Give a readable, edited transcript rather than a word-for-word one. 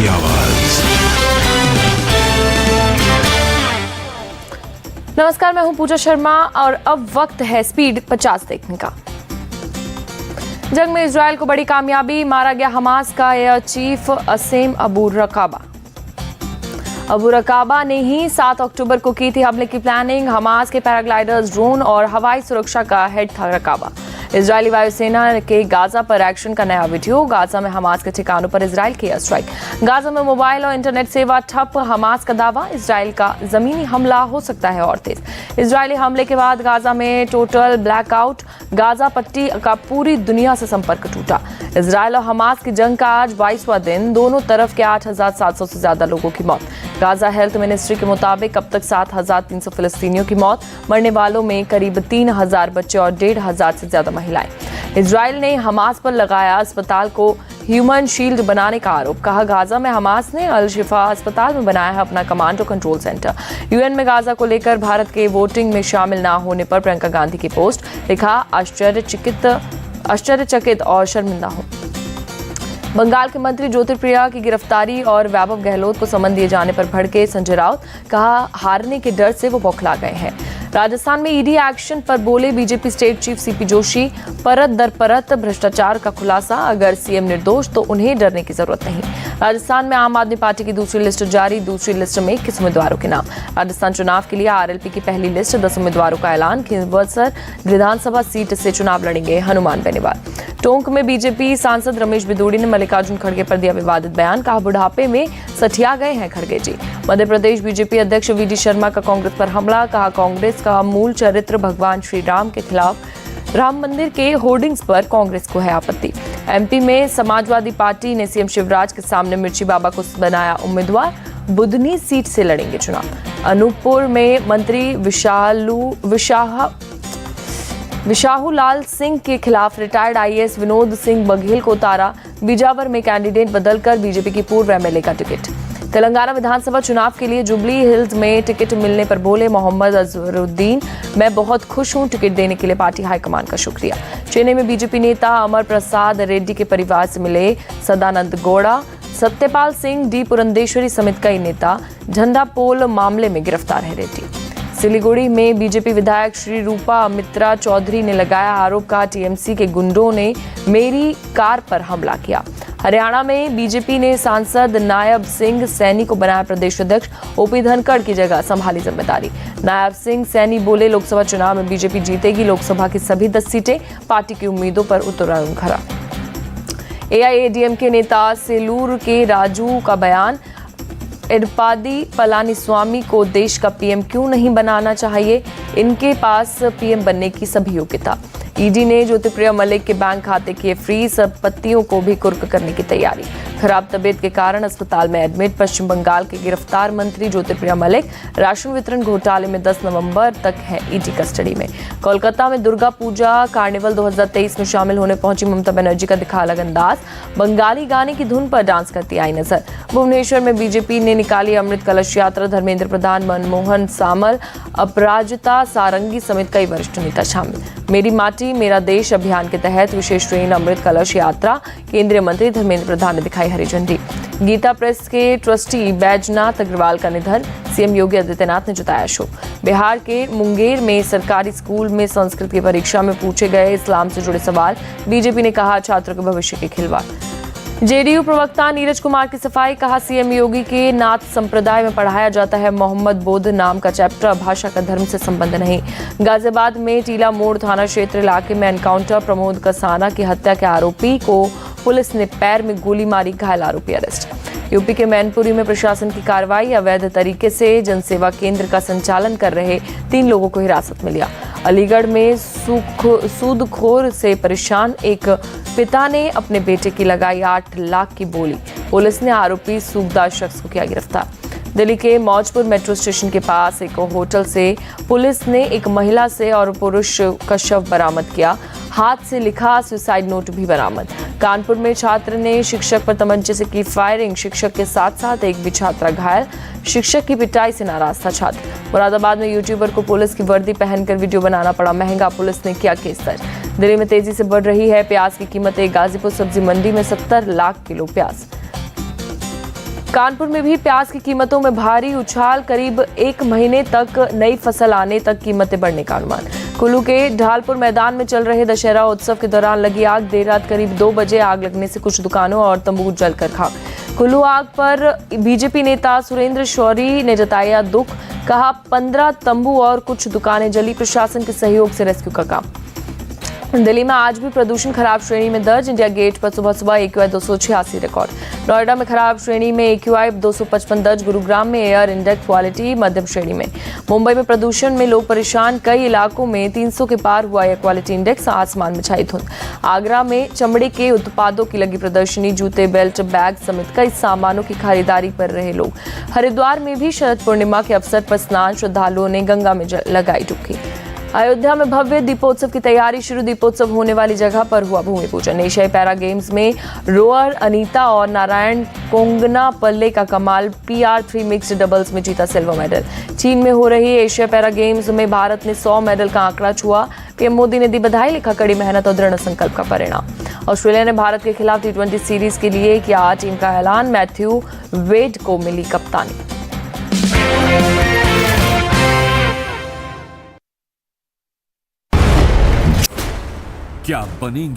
की आवाज। नमस्कार, मैं हूं पूजा शर्मा और अब वक्त है स्पीड 50 देखने का। जंग में इजराइल को बड़ी कामयाबी, मारा गया हमास का एयर चीफ असेम अबू रकाबा। अबू रकाबा ने ही 7 अक्टूबर को की थी हमले की प्लानिंग। हमास के पैराग्लाइडर्स, ड्रोन और हवाई सुरक्षा का हेड था रकाबा। इजरायली वायुसेना के गाजा पर एक्शन का नया वीडियो। गाजा में हमास के ठिकानों पर इजराइल की एयर स्ट्राइक। गाजा में मोबाइल और इंटरनेट सेवा ठप। हमास का दावा, इजराइल का जमीनी हमला हो सकता है और तेज। इजरायली हमले के बाद गाजा में टोटल ब्लैकआउट। गाजा पट्टी का पूरी दुनिया से संपर्क टूटा। इजराइल और हमास की जंग का आज 22वां दिन। दोनों तरफ के 8,700 से ज्यादा लोगों की मौत। गाजा हेल्थ मिनिस्ट्री के मुताबिक अब तक 7,300 फिलिस्तीनियों की मौत। मरने वालों में करीब 3,000 बच्चे और 1,500 से ज्यादा महिलाएं। इजराइल ने हमास पर लगाया अस्पताल को ह्यूमन शील्ड बनाने का आरोप। कहा, गाजा में हमास ने अल शिफा अस्पताल में बनाया है अपना कमांड और कंट्रोल सेंटर। यूएन में गाजा को लेकर भारत के वोटिंग में शामिल ना होने पर प्रियंका गांधी की पोस्ट। लिखा, आश्चर्यचकित और शर्मिंदा हूं। बंगाल के मंत्री ज्योतिप्रिया की गिरफ्तारी और वैभव गहलोत को समन दिए जाने पर भड़के संजय राउत। कहा, हारने के डर से वो बौखला गए हैं। राजस्थान में ईडी एक्शन पर बोले BJP state chief CP Joshi. परत दर परत भ्रष्टाचार का खुलासा, अगर सीएम निर्दोष तो उन्हें डरने की जरूरत नहीं। राजस्थान में आम आदमी पार्टी की दूसरी लिस्ट जारी। दूसरी लिस्ट में 21 उम्मीदवारों के नाम। राजस्थान चुनाव के लिए आरएलपी की पहली लिस्ट, 10 उम्मीदवारों का ऐलान। खिंवसर विधानसभा सीट से चुनाव लड़ेंगे हनुमान बेनीवाल। टोंक में बीजेपी सांसद रमेश बिदूड़ी ने मल्लिकार्जुन खड़गे पर दिया विवादित बयान। कहा, बुढ़ापे में सठिया गए हैं खड़गे जी। मध्य प्रदेश बीजेपी अध्यक्ष वीडी शर्मा का कांग्रेस पर हमला। कहा, कांग्रेस का मूल चरित्र भगवान श्री राम के खिलाफ राम मंदिर के होर्डिंग्स पर कांग्रेस को है आपत्ति। एमपी में समाजवादी पार्टी ने सीएम शिवराज के सामने मिर्ची बाबा को बनाया उम्मीदवार। बुधनी सीट से लड़ेंगे चुनाव। अनूपपुर में मंत्री विशाहूलाल सिंह के खिलाफ रिटायर्ड आईएएस विनोद सिंह बघेल को उतारा। बीजावर में कैंडिडेट बदलकर बीजेपी की पूर्व एमएलए का टिकट। तेलंगाना विधानसभा चुनाव के लिए जुबली हिल्स में टिकट मिलने पर बोले मोहम्मद अजहरुद्दीन, मैं बहुत खुश हूं। टिकट देने के लिए पार्टी हाईकमान का शुक्रिया। चेन्नई में बीजेपी नेता अमर प्रसाद रेड्डी के परिवार से मिले सदानंद गौड़ा। सत्यपाल सिंह, डी पुरंदेश्वरी समेत कई नेता। झंडा पोल मामले में गिरफ्तार है रेड्डी। सिलीगुड़ी में बीजेपी विधायक श्री रूपा मित्रा चौधरी ने लगाया आरोप। का टीएमसी के गुंडों ने मेरी कार पर हमला किया। हरियाणा में बीजेपी ने सांसद नायब सिंह सैनी को बनाया प्रदेश अध्यक्ष। ओपी धनखड़ की जगह संभाली जिम्मेदारी। नायब सिंह सैनी बोले, लोकसभा चुनाव में बीजेपी जीतेगी। लोकसभा की सभी 10 सीटें। पार्टी की उम्मीदों पर उतरा खरा। एआईएडीएमके नेता सेलूर के राजू का बयान। एडपाडी पलानीस्वामी को देश का पीएम क्यों नहीं बनाना चाहिए, इनके पास पीएम बनने की सभी योग्यता। ईडी ने ज्योतिप्रिया मलिक के बैंक खाते किए फ्रीज। संपत्तियों को भी कुर्क करने की तैयारी। खराब तबीयत के कारण अस्पताल में एडमिट। पश्चिम बंगाल के गिरफ्तार मंत्री ज्योतिप्रिया मलिक राशन वितरण घोटाले में 10 नवंबर तक है ईडी कस्टडी में। कोलकाता में दुर्गा पूजा कार्निवल 2023 में शामिल होने पहुंची ममता बनर्जी का दिखा अलग अंदाज। बंगाली गाने की धुन पर डांस करती आई नजर। भुवनेश्वर में बीजेपी ने निकाली अमृत कलश यात्रा। धर्मेंद्र प्रधान, मनमोहन सामल, अपराजिता सारंगी समेत कई वरिष्ठ नेता शामिल। मेरी माटी मेरा देश अभियान के तहत विशेष ट्रेन अमृत कलश यात्रा। केंद्रीय मंत्री धर्मेंद्र प्रधान ने दिखाई हरी झंडी। गीता प्रेस के ट्रस्टी बैजनाथ अग्रवाल का निधन। सीएम योगी आदित्यनाथ ने जताया शोक। बिहार के मुंगेर में सरकारी स्कूल में संस्कृत की परीक्षा में पूछे गए इस्लाम से जुड़े सवाल। बीजेपी ने कहा, छात्रों के भविष्य के खिलवाड़। जेडीयू प्रवक्ता नीरज कुमार की सफाई। कहा, सीएम योगी के नाथ संप्रदाय में पढ़ाया जाता है मोहम्मद बोध नाम का चैप्टर। भाषा का धर्म से संबंध नहीं। गाजियाबाद में टीला मोड़ थाना क्षेत्र इलाके में एनकाउंटर। प्रमोद कसाना की हत्या के आरोपी को पुलिस ने पैर में गोली मारी। घायल आरोपी अरेस्ट। यूपी के मैनपुरी में प्रशासन की कार्रवाई। अवैध तरीके से जनसेवा केंद्र का संचालन कर रहे 3 लोगों को हिरासत में लिया। अलीगढ़ में सूदखोर से परेशान एक पिता ने अपने बेटे की लगाई 8 लाख की बोली। पुलिस ने आरोपी सूबदार शख्स को किया गिरफ्तार। दिल्ली के मौजपुर मेट्रो स्टेशन के पास एक होटल से पुलिस ने एक महिला से और पुरुष का शव बरामद किया। हाथ से लिखा सुसाइड नोट भी बरामद। कानपुर में छात्र ने शिक्षक पर तमंचे से की फायरिंग। शिक्षक के साथ साथ एक भी छात्रा घायल। शिक्षक की पिटाई से नाराज था छात्र। मुरादाबाद में यूट्यूबर को पुलिस की वर्दी पहनकर वीडियो बनाना पड़ा महंगा। पुलिस ने किया केस दर्ज। दिल्ली में तेजी से बढ़ रही है प्याज की कीमतें। गाजीपुर सब्जी मंडी में 70 लाख किलो प्याज। कानपुर में भी प्याज की कीमतों में भारी उछाल, करीब 1 महीने तक नई फसल आने तक कीमतें बढ़ने का अनुमान। कुल्लू के ढालपुर मैदान में चल रहे दशहरा उत्सव के दौरान लगी आग, देर रात करीब 2 बजे आग लगने से कुछ दुकानों और तंबू जलकर खाक। कुल्लू आग पर बीजेपी नेता सुरेंद्र शौरी ने जताया दुख, कहा 15 तंबू और कुछ दुकानें जली, प्रशासन के सहयोग से रेस्क्यू का काम। दिल्ली में आज भी प्रदूषण खराब श्रेणी में दर्ज, इंडिया गेट पर सुबह सुबह AQI 286 रिकॉर्ड। नोएडा में खराब श्रेणी में AQI 255 दर्ज, गुरुग्राम में एयर इंडेक्स क्वालिटी मध्यम श्रेणी में। मुंबई में प्रदूषण में लोग परेशान, कई इलाकों में 300 के पार हुआ एयर क्वालिटी इंडेक्स, आसमान में छाई धुंध। आगरा में चमड़े के उत्पादों की लगी प्रदर्शनी, जूते, बेल्ट, बैग समेत कई सामानों की खरीदारी कर रहे लोग। हरिद्वार में भी शरद पूर्णिमा के अवसर पर स्नान, श्रद्धालुओं ने गंगा में लगाई डुबकी। अयोध्या में भव्य दीपोत्सव की तैयारी शुरू, दीपोत्सव होने वाली जगह पर हुआ भूमि पूजन। एशियाई पैरा गेम्स में रोअर अनीता और नारायण कोंगनापल्ले का कमाल, PR3 मिक्स्ड डबल्स में जीता सिल्वर मेडल। चीन में हो रही एशिया पैरा गेम्स में भारत ने 100 मेडल का आंकड़ा छुआ, PM मोदी ने दी बधाई, लिखा कड़ी मेहनत और दृढ़ संकल्प का परिणाम। ऑस्ट्रेलिया ने भारत के खिलाफ T20 सीरीज के लिए किया टीम का ऐलान, मैथ्यू वेड को मिली कप्तानी। क्या बनेंगे